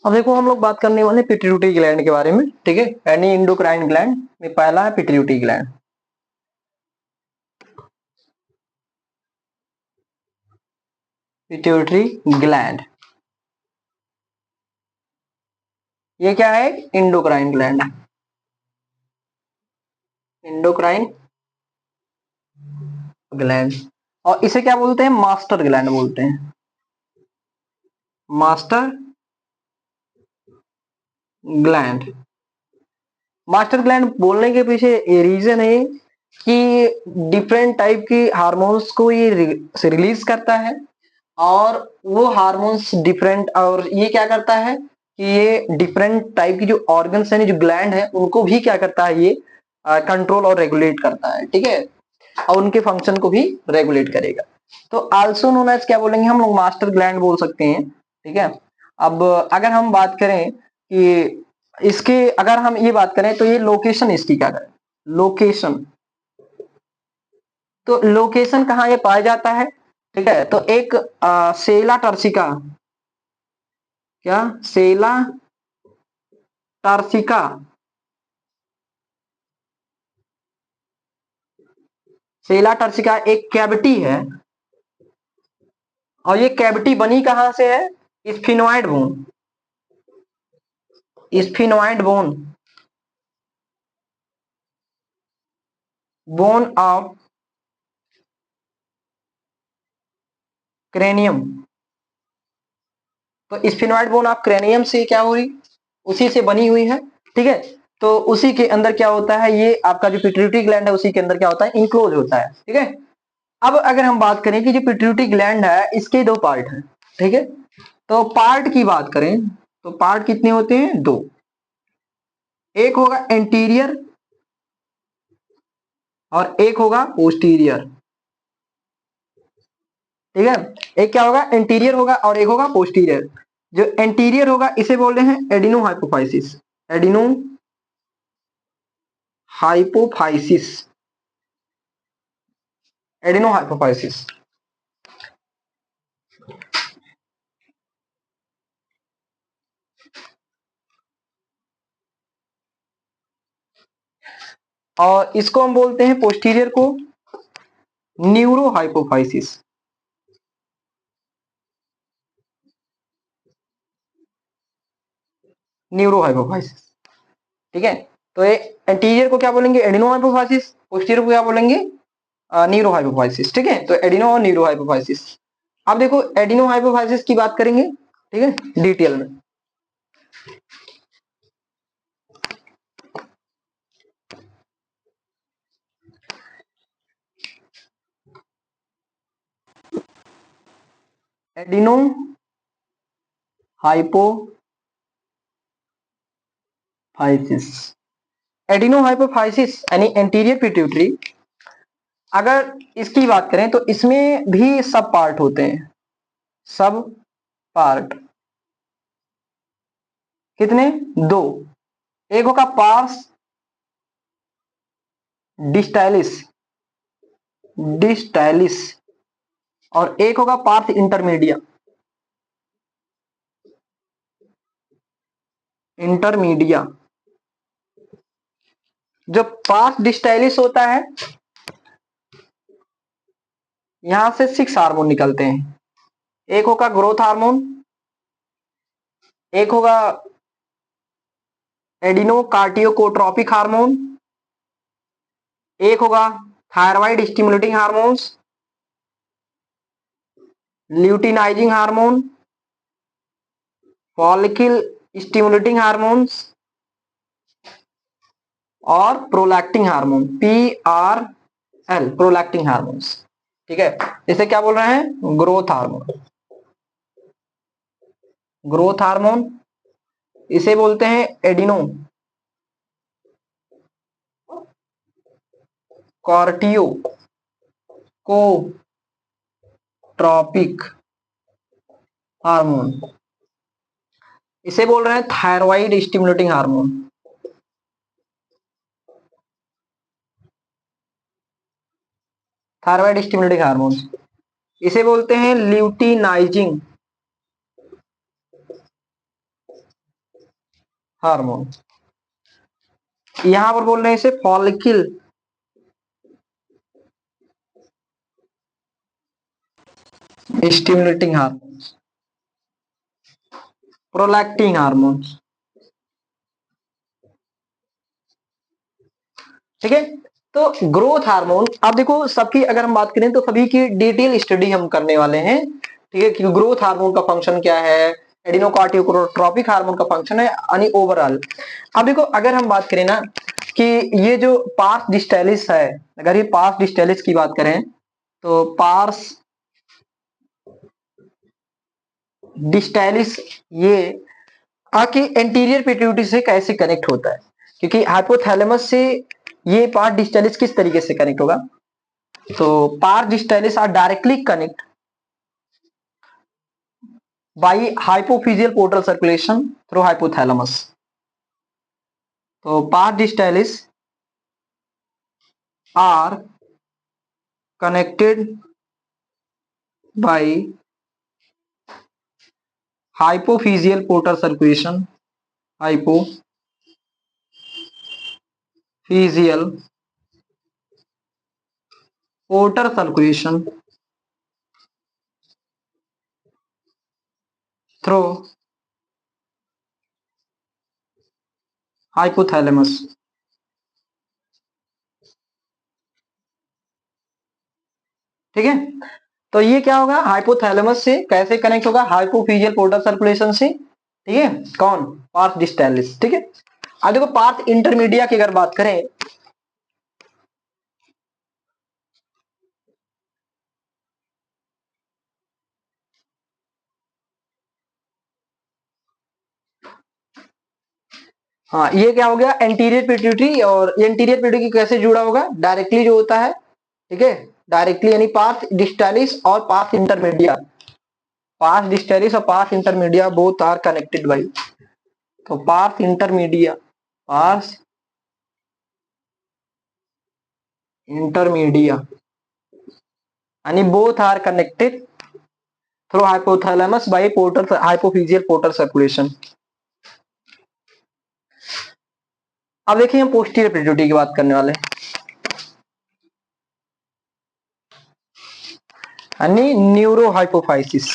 अब देखो हम लोग बात करने वाले पिट्यूटरी ग्लैंड के बारे में, ठीक है। एनी एंडोक्राइन ग्लैंड में पहला है पिट्यूटरी ग्लैंड। पिट्यूटरी ग्लैंड ये क्या है? Endocrine gland. Endocrine gland. और इसे क्या बोलते हैं? मास्टर ग्लैंड बोलते हैं। Master gland. मास्टर ग्लैंड बोलने के पीछे ये रीजन है कि डिफरेंट टाइप की हार्मोन्स को ये रिलीज करता है, और वो हार्मोन्स डिफरेंट, और ये क्या करता है कि ये डिफरेंट टाइप की जो ऑर्गन्स है, जो ग्लैंड है, उनको भी क्या करता है, ये कंट्रोल और रेगुलेट करता है, ठीक है। और उनके फंक्शन को भी रेगुलेट करेगा। तो आल्सो नोन एज क्या बोलेंगे हम लोग? मास्टर ग्लैंड बोल सकते हैं, ठीक है। अब अगर हम बात करें कि इसके, अगर हम ये बात करें तो ये लोकेशन इसकी क्या करें? लोकेशन, तो लोकेशन कहाँ ये पाया जाता है, ठीक है। तो एक सेला टर्सिका, क्या? सेला टर्सिका, सेला टर्सिका एक कैविटी है, और ये कैविटी बनी कहां से है? Sphenoid bone. Sphenoid bone, bone of cranium. तो स्फिनोइड बोन ऑफ क्रेनियम से क्या हुई? उसी से बनी हुई है, ठीक है। तो उसी के अंदर क्या होता है, ये आपका जो पिट्यूटरी ग्लैंड है उसी के अंदर क्या होता है? इंक्लोज होता है, ठीक है। अब अगर हम बात करें कि जो पिट्यूटरी ग्लैंड है इसके दो पार्ट हैं, ठीक है। तो पार्ट की बात करें तो पार्ट कितने होते हैं? दो। एक होगा एंटीरियर और एक होगा पोस्टीरियर, ठीक है। एक क्या होगा? एंटीरियर होगा और एक होगा पोस्टीरियर। जो एंटीरियर होगा इसे बोल रहे हैं adeno hypophysis. Adeno hypophysis, adeno hypophysis. और इसको हम बोलते हैं पोस्टीरियर को न्यूरो हाइपोफाइसिस। न्यूरो हाइपोफाइसिस, ठीक है। तो ये एंटीरियर को क्या बोलेंगे? Adeno hypophysis. पोस्टीरियर को क्या बोलेंगे? न्यूरो हाइपोफाइसिस, ठीक है। तो एडिनो और न्यूरो हाइपोफाइसिस। अब देखो एडिनो हाइपोफाइसिस की बात करेंगे, ठीक है, डिटेल में। एडिनो हाइपोफाइसिस, एडिनो हाइपोफाइसिस यानी एंटीरियर पिट्यूटरी। अगर इसकी बात करें तो इसमें भी सब पार्ट होते हैं। सब पार्ट कितने? दो। एक होगा पार्स डिस्टाइलिस, डिस्टाइलिस, और एक होगा पार्स इंटरमीडिया, इंटरमीडिया। जो पार्स डिस्टाइलिस होता है, यहां से 6 हार्मोन निकलते हैं। एक होगा ग्रोथ हार्मोन, एक होगा एडिनोकार्टियोकोट्रोपिक हार्मोन, एक होगा thyroid stimulating hormones, luteinizing hormone, follicle stimulating hormones, और प्रोलैक्टिंग हार्मोन, PRL, प्रोलैक्टिंग हार्मोन्स, ठीक है। इसे क्या बोल रहे हैं? Growth hormone. ग्रोथ हार्मोन इसे बोलते हैं एडिनो कार्टियो को ट्रॉपिक हार्मोन। इसे बोल रहे हैं thyroid stimulating hormone. Thyroid stimulating hormone इसे बोलते हैं ल्यूटिनाइजिंग हार्मोन, यहां पर बोल रहे हैं इसे follicle stimulating hormone, prolactin hormone. ठीक है, तो ग्रोथ हार्मोन, अब देखो सबकी अगर हम बात करें तो सभी की डिटेल स्टडी हम करने वाले हैं। ठीक है, कि ग्रोथ हार्मोन का फंक्शन क्या है, एडिनोकार्टियोट्रोपिक हार्मोन का फंक्शन है, यानी ओवरऑल। अब देखो अगर हम बात करें ना कि ये जो पार्स डिस्टेलिस है, अगर ये पार्स डिस्टेलिस की बात करें तो पार्स डिस्टेलिस ये आके एंटीरियर पिट्यूटरी से कैसे कनेक्ट होता है, क्योंकि हाइपोथैलेमस से ये पार्ट डिस्टेलिस किस तरीके से कनेक्ट होगा, तो pars distalis are directly connect by hypophyseal portal circulation through hypothalamus. तो pars distalis are connected by hypophyseal portal circulation, hypophyseal portal circulation through hypothalamus. ठीक है, तो ये क्या होगा, हाइपोथैलेमस से कैसे कनेक्ट होगा, हाइपोफिजियल पोर्टल सर्कुलेशन से। ठीक है, कौन, पार्थ डिस्टेलिस। ठीक है, अब देखो पार्थ इंटरमीडिया की अगर बात करें, हाँ ये क्या हो गया एंटीरियर पिट्यूटरी, और एंटीरियर पिट्यूटरी कैसे जुड़ा होगा, डायरेक्टली जो होता है। ठीक है, डायरेक्टली यानी पार्थ डिस्टेलिस और पार्थ इंटरमीडिया, पार्थ डिस्टेलिस और pars intermedia both are connected by, तो पार्थ इंटरमीडिया, पार्थ इंटरमीडिया यानी both are connected through hypothalamus by portal hypophyseal portal circulation. अब देखिए हम पोस्टीरियर पिट्यूटरी की बात करने वाले हैं, यानी neuro hypophysis,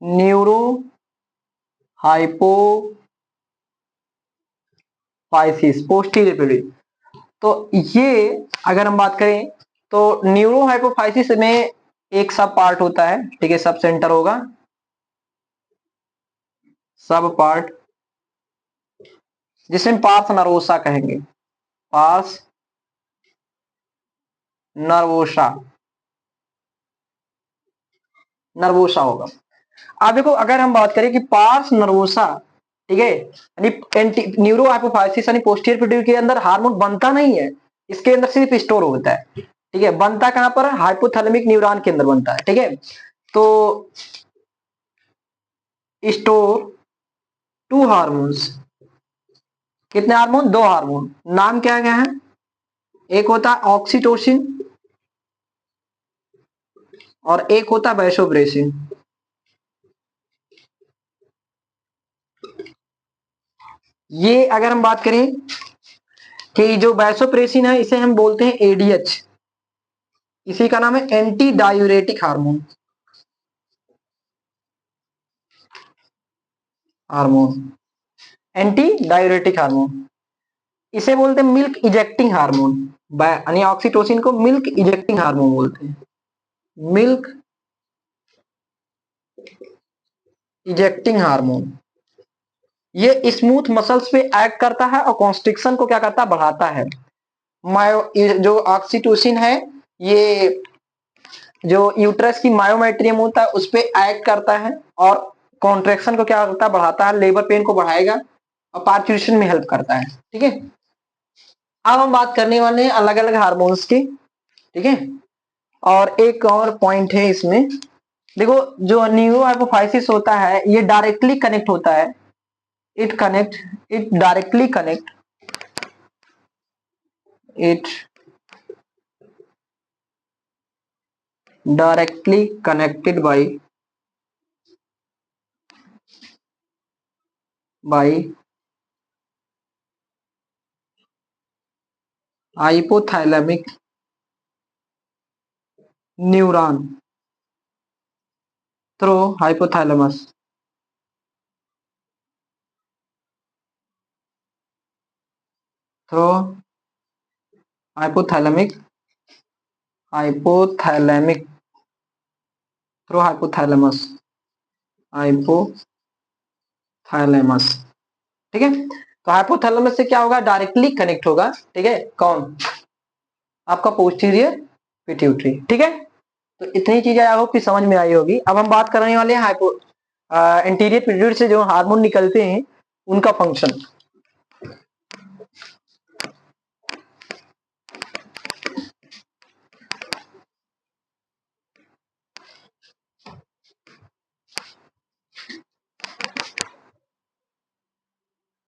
neuro hypophysis posterior pituitary. तो ये अगर हम बात करें तो न्यूरो हाइपोफाइसिस में एक सब पार्ट होता है। ठीक है, सब सेंटर होगा, सब पार्ट जिसे हम पार्थ नर्वोसा कहेंगे, पार्थ नर्वोसा, नर्वोसा होगा। अब देखो अगर हम बात करें कि पार्स नर्वोसा, ठीक है, यानी एंटी न्यूरो हाइपोफाइसिस यानी पोस्टीरियर पिट्यूटरी के अंदर हार्मोन बनता नहीं है, इसके अंदर सिर्फ स्टोर होता है। ठीक है, बनता कहां पर, हाइपोथैलेमिक न्यूरॉन के अंदर बनता है। ठीक है, तो स्टोर टू हार्मोन्स, कितने हार्मोन, दो हार्मोन, नाम क्या क्या है, एक होता है ऑक्सीटोसिन और एक होता है वैसोप्रेसिन। ये अगर हम बात करें कि जो वैसोप्रेसिन है इसे हम बोलते हैं एडीएच, इसी का नाम है anti diuretic hormone, hormone anti diuretic hormone, इसे बोलते हैं मिल्क इजेक्टिंग हार्मोन, यानी ऑक्सीटोसिन को मिल्क इजेक्टिंग हार्मोन बोलते हैं, मिल्क इजेक्टिंग हार्मोन। ये स्मूथ मसल्स पे एक्ट करता है और कॉन्स्ट्रिक्शन को क्या करता है, बढ़ाता है। मायो ये जो ऑक्सीटोसिन है, ये जो यूट्रस की मायोमेट्रियम होता है उस पे एक्ट करता है और कॉन्ट्रेक्शन को क्या करता है, बढ़ाता है, लेबर पेन को बढ़ाएगा और पार्चुरेशन में हेल्प करता है। ठीक है, अब हम बात करने वाले हैं अलग अलग हार्मोन्स की। ठीक है, और एक और पॉइंट है इसमें, देखो जो न्यूरो हाइपोफाइसिस होता है ये डायरेक्टली कनेक्ट होता है, it directly connect, it directly connected by by hypothalamic neuron through hypothalamus through hypothalamic hypothalamic through hypothalamus hypothalamus. ठीक है, तो हाइपोथैलेमस से क्या होगा, डायरेक्टली कनेक्ट होगा। ठीक है, कौन, आपका पोस्टीरियर पिट्यूटरी। ठीक है, तो इतनी चीजें आई होप कि समझ में आई होगी। अब हम बात करने वाले हैं हाइपो एंटीरियर पिट्यूटरी से जो हार्मोन निकलते हैं उनका फंक्शन।